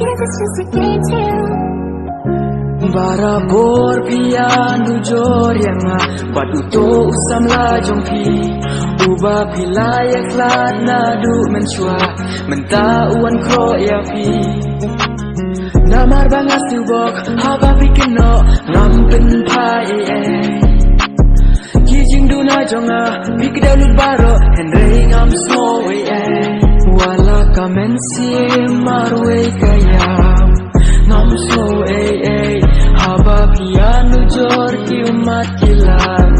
if it's just a game too. Barabor Phi Nujor Khraw Umdor jong Phi Uba Philaya Khlat Nadu Menchua Menta Uan Khro ya Phi Namar Bangas Tubok Haba Pikino Rampin Pai Kijing Duna Jonga Pikdalut Baro Henry Ngam Snow Wala Kamen Marwe Kayam Nam Snow Haba Phi Nujor Kiumat Kilang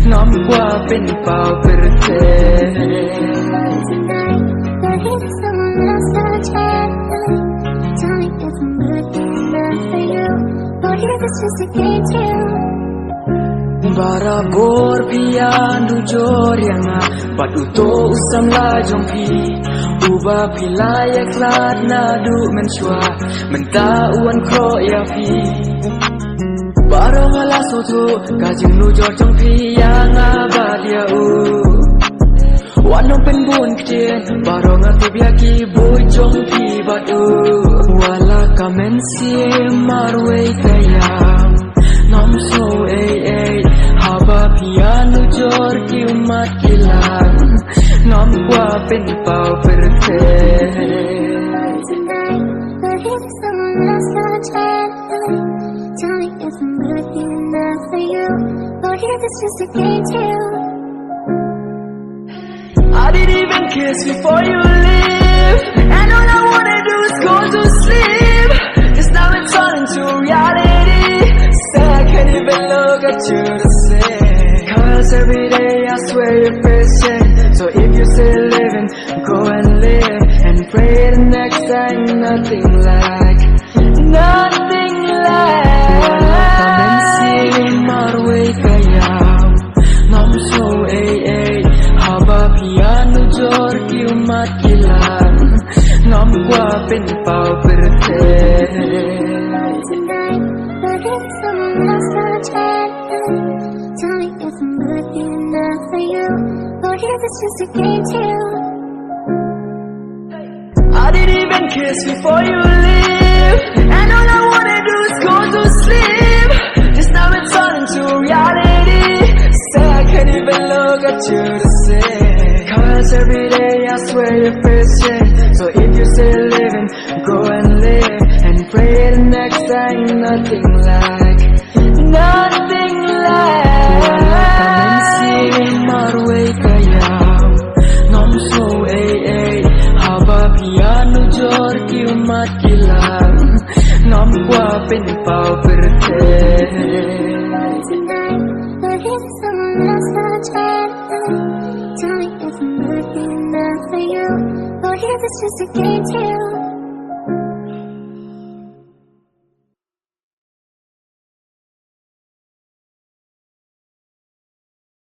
Nam Kwa Pin Pao Perte Tonight, but if someone else touch it, tell me if I'm good enough for you, or if it's just a game too. Barabor Phi Nujor jong Phi Uba Philaya Khlat Nadu Menchua Menta Uan Khro ya Phi Barong ala soto Kajing Nujor jong Phi yang abadia Wanong penbun kecil Barong atibiaki boy jong Phi batu Wala kamen marwe kayam Nam so Haba Phi Nujor kiumat kilang Nam Kwa Pin Pao Perte Tonight, but if someone else touch it, tell me if I'm good enough for you, or if it's just a game too. I didn't even kiss before you leave, and all I wanna do is go to sleep. Cause now it's turning to reality. Say I can't even look at you the same. Cause every day I swear you're patient. So if you're still living, go and live and pray the next time nothing like Marwe Kayam Nam so Haba Phi Nujor Kiumat Kilang Nam Kwa Pin Pao Perte Tonight, but if someone else touch it, tell me if I'm good enough for you, or if it's just a game too. I didn't even kiss before you leave, and all I wanna do is go to sleep. Just now it's turning to reality. Say I can't even look at you the same. Cause every day I swear you're patient. So if you're still living, go and live and pray the next time nothing like Marwe Kayam Nam so Haba Phi Nujor kiumat kilang Nam Kwa Pin Pao Perte Tonight, but if someone else touch it, tell me if I'm good enough for you, or if it's just a game too.